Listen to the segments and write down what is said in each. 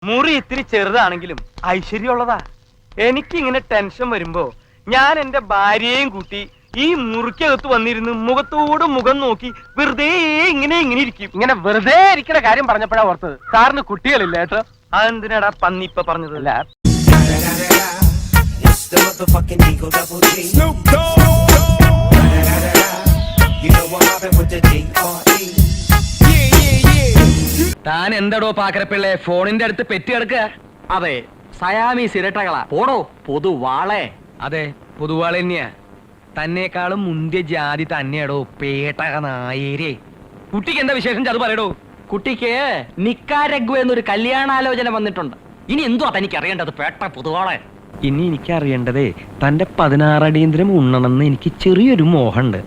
മുറി ഇത്തിരി ചെറുതാണെങ്കിലും ഐശ്വര്യമുള്ളതാ. എനിക്കിങ്ങനെ ടെൻഷൻ വരുമ്പോ ഞാൻ എന്റെ ഭാര്യയെയും കൂട്ടി ഈ മുറിക്കകത്ത് വന്നിരുന്ന് മുഖത്തോട് മുഖം നോക്കി വെറുതെ ഇങ്ങനെ ഇരിക്കും. ഇങ്ങനെ വെറുതെ ഇരിക്കുന്ന കാര്യം പറഞ്ഞപ്പോഴാ ഓർത്തത് സാറിന് കുട്ടികളില്ല കേട്ടോ. അതെന്തിനാടാ പന്നി ഇപ്പൊ പറഞ്ഞതല്ല. താൻ എന്തടോ പാക്കരപ്പിള്ളേ ഫോണിന്റെ അടുത്ത് പെറ്റി കിടക്കുക? അതെ, സയാമീസ് ഇരട്ടകളാ. പോടോ പൊതുവാളെ. അതെ, പൊതുവാള് തന്നെയാ. തന്നെക്കാളും മുന്തിയ ജാതി തന്നെയാടോ പേട്ടക നായേരെ. കുട്ടിക്ക് എന്താ വിശേഷം അത് പറയടോ. കുട്ടിക്ക് നിക്കാരഗ്വ എന്നൊരു കല്യാണാലോചന വന്നിട്ടുണ്ട്. ഇനി എന്തുവാ തനിക്ക് അറിയേണ്ടത് പേട്ട പൊതുവാളെ? ഇനി എനിക്ക് അറിയേണ്ടതേ തന്റെ 16 അടിയന്തരം ഉണ്ണണമെന്ന് എനിക്ക് ചെറിയൊരു മോഹമുണ്ട്.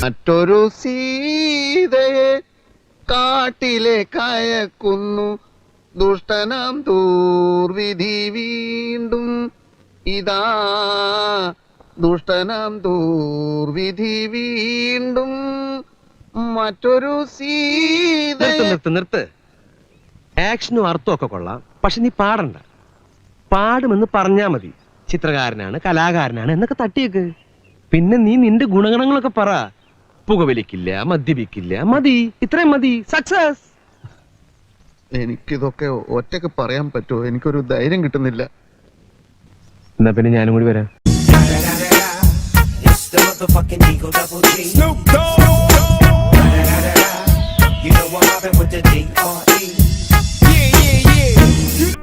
മറ്റൊരു സീതയെ കാട്ടിലെ കയക്കുന്നു ദുഷ്ടനാം ദൂർവിധി വീണ്ടും ഇതാ ദുഷ്ടനാം ദൂർവിധി വീണ്ടും മറ്റൊരു സീതയെ. നിർത്ത്. ആക്ഷനും അർത്ഥമൊക്കെ കൊള്ളാം, പക്ഷെ നീ പാടണ്ട. പാടുമെന്ന് പറഞ്ഞാ മതി. ചിത്രകാരനാണ്, കലാകാരനാണ് എന്നൊക്കെ തട്ടിയേക്ക്. പിന്നെ നീ നിന്റെ ഗുണഗണങ്ങളൊക്കെ പറ. പുകവലിക്കില്ല, മദ്യപിക്കില്ല, മതി, ഇത്രയും മതി, സക്സസ്. എനിക്കിതൊക്കെ ഒറ്റക്ക് പറയാൻ പറ്റുമോ? എനിക്കൊരു ധൈര്യം കിട്ടുന്നില്ല. എന്നാ പിന്നെ ഞാനും കൂടി വരാം.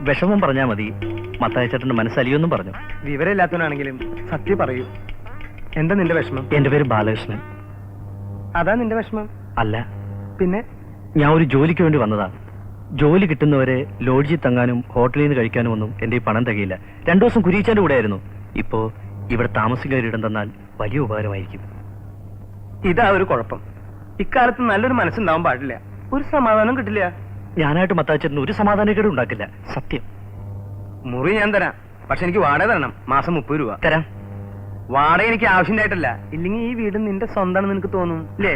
വിഷമം പറഞ്ഞാ മതി, മത്തായിച്ചേട്ടന്റെ മനസ്സലിയൊന്നും പറഞ്ഞു. വിവരമില്ലാത്തവനാണെങ്കിലും സത്യം പറയൂ. എന്താ നിന്റെ വിഷമം? എന്റെ പേര് ബാലകൃഷ്ണൻ. അതാ നിന്റെ വിഷമം? അല്ല, പിന്നെ ഞാൻ ഒരു ജോലിക്ക് വേണ്ടി വന്നതാണ്. ജോലി കിട്ടുന്നവരെ ലോഡ്ജിൽ തങ്ങാനും ഹോട്ടലിൽ നിന്ന് കഴിക്കാനും ഒന്നും എന്റെ ഈ പണം തികയില്ല. 2 ദിവസം കുരിയിച്ചാന്റെ കൂടെ ആയിരുന്നു. ഇപ്പോ ഇവിടെ താമസിക്കാരിടം തന്നാൽ വലിയ ഉപകാരമായിരിക്കും. ഇതാ ഒരു കുഴപ്പം. ഇക്കാലത്ത് നല്ലൊരു മനസ്സുണ്ടാവാൻ പാടില്ല. ഒരു സമാധാനം കിട്ടില്ല. ഞാനായിട്ട് മത്തായിച്ചേട്ടന് ഒരു സമാധാനക്കേടും ഉണ്ടാക്കില്ല, സത്യം. മുറി ഞാൻ തരാം, പക്ഷെ എനിക്ക് വാടക തരണം. മാസം 30 രൂപ തരാം. വാടക എനിക്ക് ആവശ്യമായിട്ടല്ല. ഇല്ലെങ്കിൽ ഈ വീട് നിന്റെ സ്വന്തമാണെന്ന് നിനക്ക് തോന്നും അല്ലേ?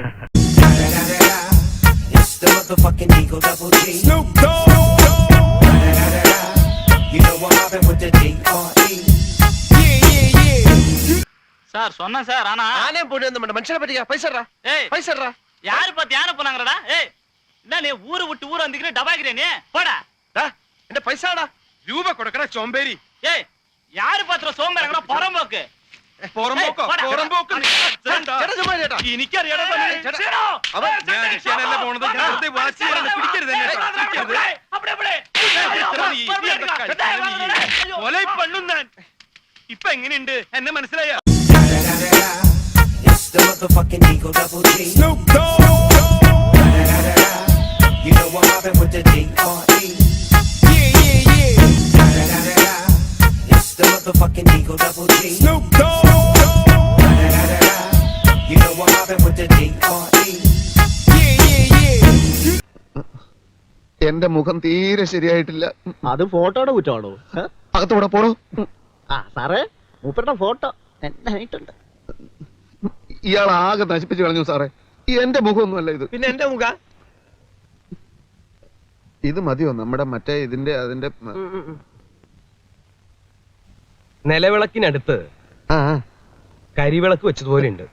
சார் சொன்னேன் சார். ஆனா ആനയും പൊടി ഒന്നും വേണ്ട, മനുഷ്യനെ പറ്റിക്കാ. പൈസ പൈസ யாரு பார்த்து யானை போனாங்கடா? ஏய் என்ன நீ ஊரு விட்டு ஊர் வந்துக்கிற டபாக்கிறே நீ போடா. എന്റെ പൈസ രൂപ കൊടുക്കണ ചോമ്പേരി. ஏய் யாரு பாத்துற சோம்பேறங்கடா புறம்போக்கு. ഇപ്പൊ എങ്ങനെയുണ്ട് എന്നെ മനസ്സിലായ? എന്റെ മുഖം തീരെ ശരിയായിട്ടില്ല. അത് ഫോട്ടോയുടെ കുറ്റമാണോ? അകത്തൂടെ പോടോ. സാറേ, മൂപ്പരുടെ ഫോട്ടോ എന്തായിട്ടുണ്ട്? ഇയാൾ ആകെ നശിപ്പിച്ചു കളഞ്ഞു സാറേ. എന്റെ മുഖമൊന്നുമല്ല ഇത്. പിന്നെ എന്റെ മുഖ ഇത് മതിയോ? നമ്മുടെ മറ്റേ ഇതിന്റെ അതിന്റെ നിലവിളക്കിനടുത്ത് കരിവിളക്ക് വെച്ചതുപോലെ ഉണ്ട്.